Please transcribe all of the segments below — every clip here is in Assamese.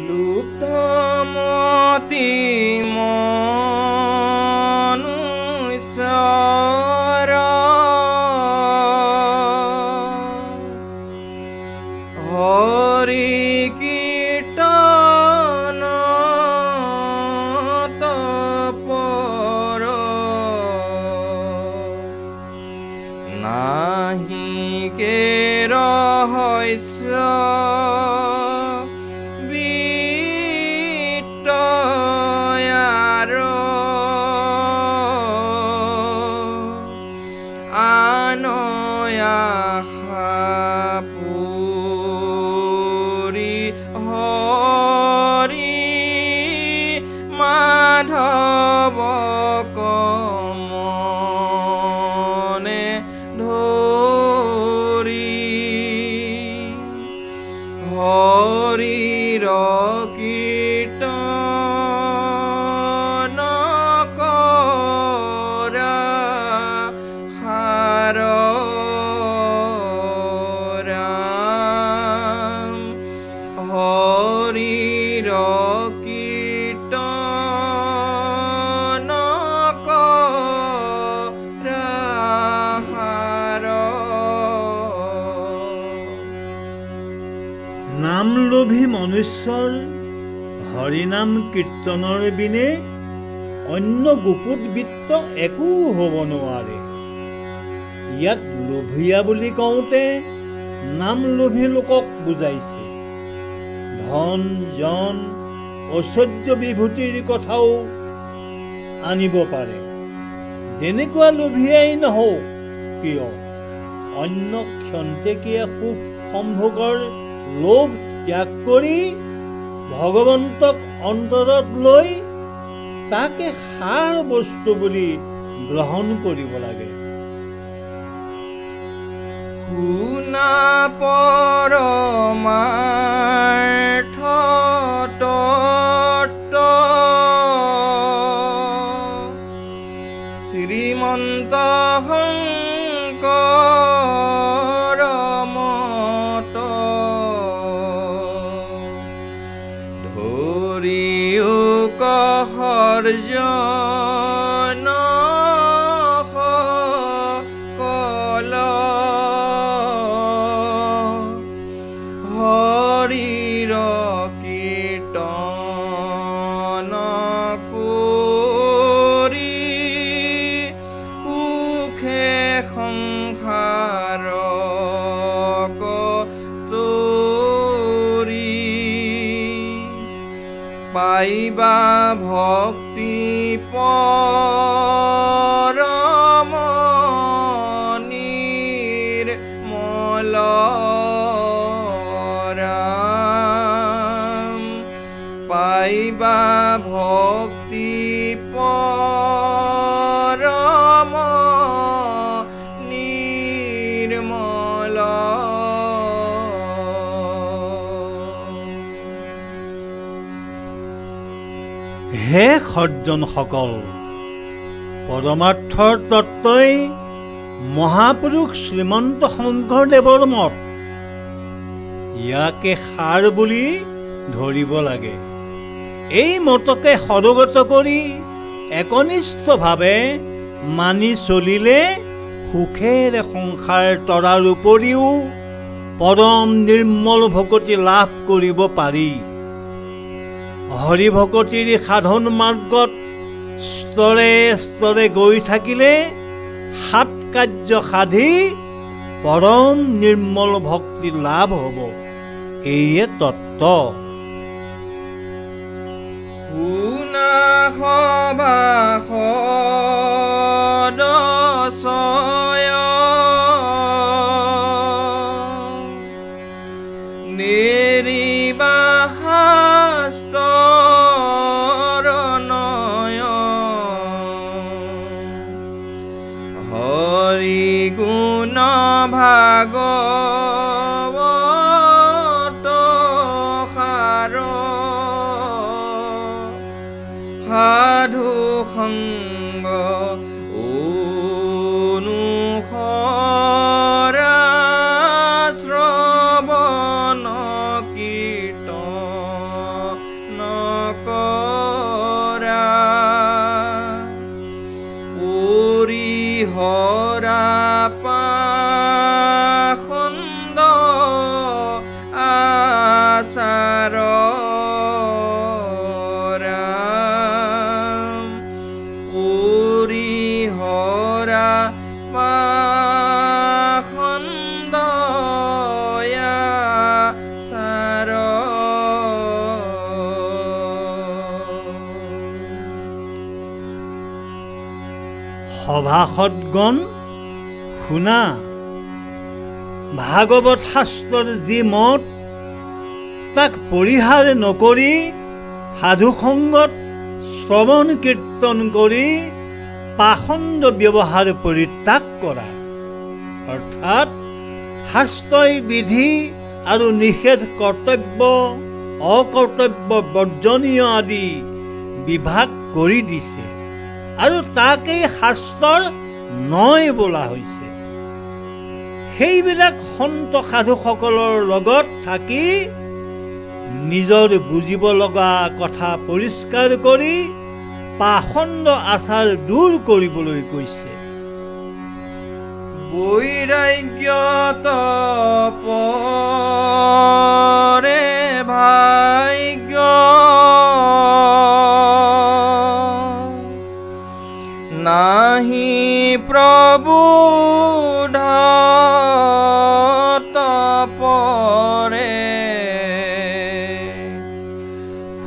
লুব্ধমতি মনুষ্যৰ হৰি কীৰ্তন তপৰ নাহিকে ৰহস্য মাধৱ কমনে ধৰি হৰিৰ কীৰ্তন কৰা সাৰ ৰাম হৰিৰ নামলোভী মনুষ্যৰ হৰিনাম কীৰ্তনৰ বিনে অন্য গুপুত বিত্ত একো হ'ব নোৱাৰে। ইয়াত লোভীয়া বুলি কওঁতে নামলোভী লোকক বুজাইছে। ধন জন ঐশ্বৰ্য বিভূতিৰ কথাও আনিব পাৰে। যেনেকুৱা লোভীয়াই নহওক কিয় অন্য ক্ষন্তেকীয়া সুখ সম্ভোগৰ লোভ ত্যাগ কৰি ভগৱন্তক অন্তৰত লৈ তাকে সাৰ বস্তু বুলি গ্ৰহণ কৰিব লাগে। শুনা পৰমাৰ্থ তত্ত্ব শ্ৰীমন্ত শংকৰ মত ধৰিও কহৰ্জন সকল হৰিৰ কীৰ্তন কৰি সুখে সংসাৰক তৰি পাইবা ভক্তি পৰম নিৰ্মল ৰাম পাইবা ভক্তি পৰম নিৰ্মল। হে সজ্জনসকল, পৰমাৰ্থৰ তত্ত্বই মহাপুৰুষ শ্ৰীমন্ত শংকৰদেৱৰ মত। ইয়াকে সাৰ বুলি ধৰিব লাগে। এই মতকে সৰগত কৰি একনিষ্ঠভাৱে মানি চলিলে সুখেৰে সংসাৰ তৰাৰ উপৰিও পৰম নিৰ্মল ভকতি লাভ কৰিব পাৰি। হৰি ভকতিৰ সাধন মাৰ্গত স্তৰে স্তৰে গৈ থাকিলে 7 কাৰ্য সাধি পৰম নিৰ্মল ভক্তি লাভ হ'ব। এইয়ে তত্ত্ব। শুনা সভাসদ ছয় নেৰিবা শাস্ত্ৰৰ নয় হৰি গুণ ভাগৱত সাৰ সাধু সংগ অনুসৰা শ্ৰৱণ কীৰ্তন সভাসদগণ শুনা, ভাগৱত শাস্ত্ৰৰ যি মত তাক পৰিহাৰ নকৰি সাধুসংগত শ্ৰৱণ কীৰ্তন কৰি পাখণ্ড ব্যৱহাৰ পৰিত্যাগ কৰা, অৰ্থাৎ শাস্ত্ৰই বিধি আৰু নিষেধ, কৰ্তব্য অকৰ্তব্য বৰ্জনীয় আদি বিভাগ কৰি দিছে আৰু তাকেই শাস্ত্ৰৰ নয় বোলা হৈছে। সেইবিলাক সন্ত সাধুসকলৰ লগত থাকি নিজৰ বুজিব লগা কথা পৰিষ্কাৰ কৰি পাখণ্ড আচাৰ দূৰ কৰিবলৈ কৈছে। বৈৰাগ্যত পৰে ভাগ্য, নাহি প্ৰবোধত পৰে,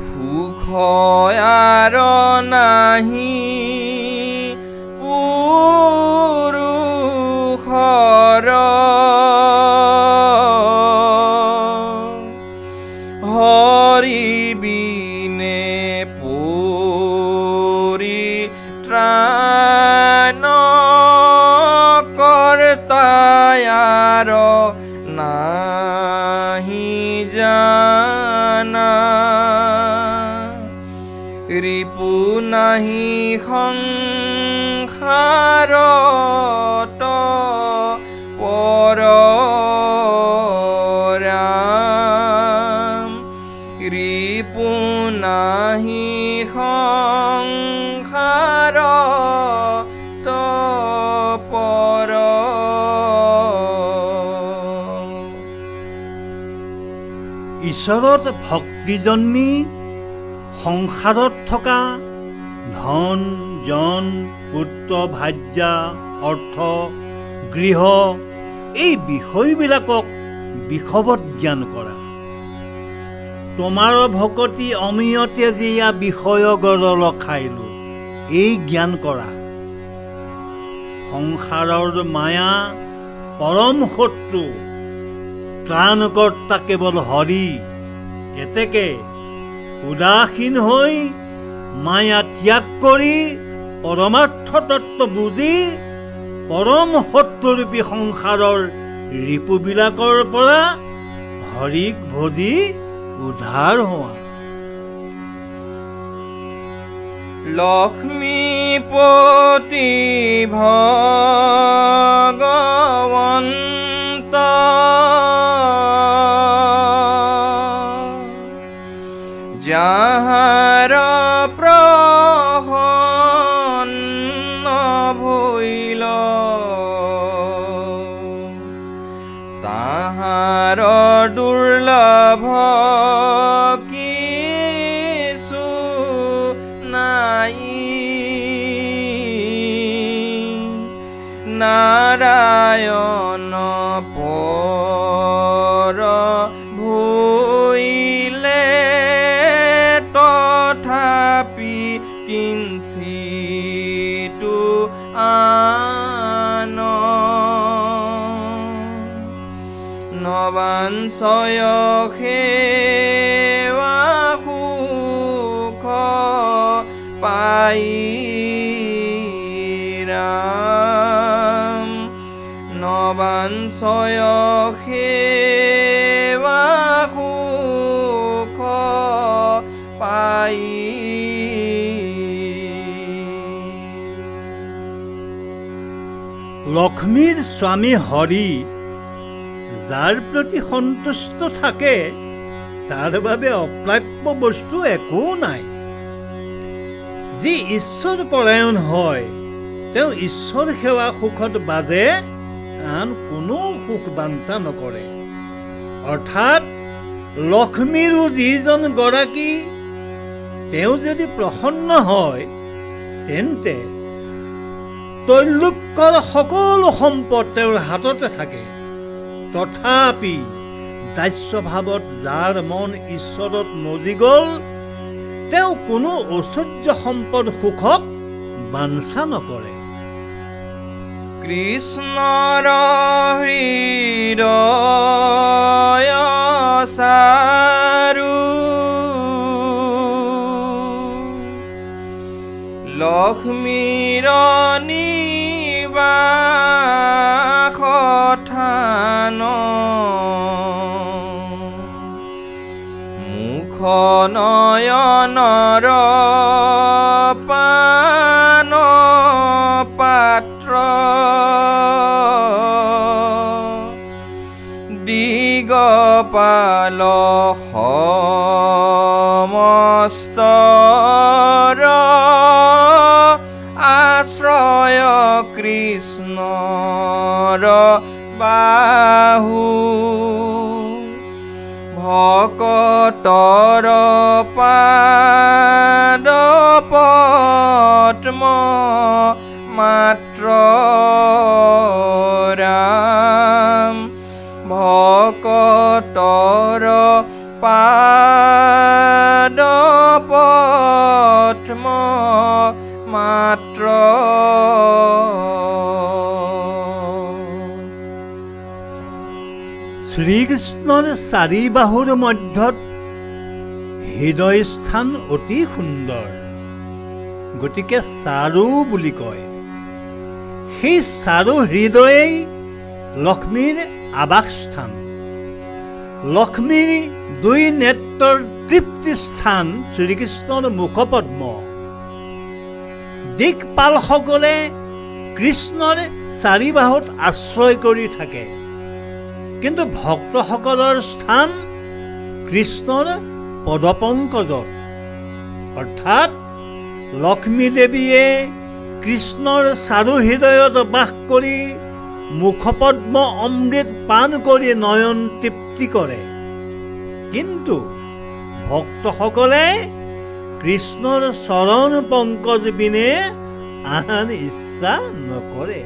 সুখ আৰ নাহি পুৰুষৰ, হৰি বিনে পৰিত্ৰাণ কৰ্তায়াৰ নাহি জানা, ৰিপু নাহি সংসাৰত পৰৰাম, ৰিপু নাহি সংসাৰত পৰ। ঈশ্বৰত ভক্তি জন্মি সংসাৰত থকা ধন জন পুত্ৰ ভাৰ্যা অৰ্থ গৃহ এই বিষয়বিলাকক বিষবত জ্ঞান কৰা, তোমাৰ ভকতি অমিয়তে দিয়া বিষয় গৰল খাইলো এই জ্ঞান কৰা, সংসাৰৰ মায়া পৰম শত্ৰু, ত্ৰাণকৰ্তা কেৱল হৰি, এতেকে উদাসীন হৈ মায়া ত্যাগ কৰি পৰমাৰ্থ তত্ত্ব বুজি পৰম শত্ৰুৰূপী সংসাৰৰ ৰিপুবিলাকৰ পৰা হৰিক ভজি উদ্ধাৰ হোৱা। লক্ষ্মীপতি ভগৱন্ত, যাহাৰ প্ৰসন্ন ভৈল, তাহাৰ দুৰ্লভ কিছু নাই, নাৰায়ণ পৰ ভৈলে তথাপি কিঞ্চিতো আন, নবাঞ্ছয় সেৱা সুখ পাই ৰাম, নবাঞ্ছয় সেৱা সুখ পাই। লক্ষ্মীৰ স্বামী হৰি যাৰ প্ৰতি সন্তুষ্ট থাকে তাৰ বাবে অপ্ৰাপ্য বস্তু একো নাই। যি ঈশ্বৰ পৰায়ণ হয় তেওঁ ঈশ্বৰ সেৱা সুখত বাজে আন কোনো সুখ বাঞ্ছা নকৰে, অৰ্থাৎ লক্ষ্মীৰো যিজন গৰাকী তেওঁ যদি প্ৰসন্ন হয় তেন্তে তৈলোক্যৰ সকলো সম্পদ তেওঁৰ হাততে থাকে, তথাপি দাস্যভাৱত যাৰ মন ঈশ্বৰত মজি গ'ল তেওঁ কোনো ঐশ্বৰ্য সম্পদ সুখক বাঞ্ছা নকৰে। কৃষ্ণৰ হৃদয় চাৰু লক্ষ্মীৰ নিবাস থান মুখ নয়নৰ পান পাত্ৰ দিগপাল সমস্তৰ আশ্ৰয় কৃষ্ণৰ বাহু ভকতৰ পাদ পদ্ম মাত্ৰ ৰাম ভকতৰ পাদ পদ্ম মাত্ৰ শ্ৰীকৃষ্ণৰ চাৰি বাহুৰ মধ্যত হৃদয় স্থান অতি সুন্দৰ, গতিকে চাৰু বুলি কয়। সেই চাৰু হৃদয়েই লক্ষ্মীৰ আৱাসস্থান। লক্ষ্মীৰ দুই নেত্ৰৰ তৃপ্তি স্থান শ্ৰীকৃষ্ণৰ মুখপদ্ম। দিকপালসকলে কৃষ্ণৰ চাৰি বাহুত আশ্ৰয় কৰি থাকে, কিন্তু ভক্তসকলৰ স্থান কৃষ্ণৰ পদপংকজত। অৰ্থাৎ লক্ষ্মী দেৱীয়ে কৃষ্ণৰ চাৰু হৃদয়ত বাস কৰি মুখপদ্ম অমৃত পান কৰি নয়ন তৃপ্তি কৰে, কিন্তু ভক্তসকলে কৃষ্ণৰ চৰণ পংকজ বিনে আন ইচ্ছা নকৰে।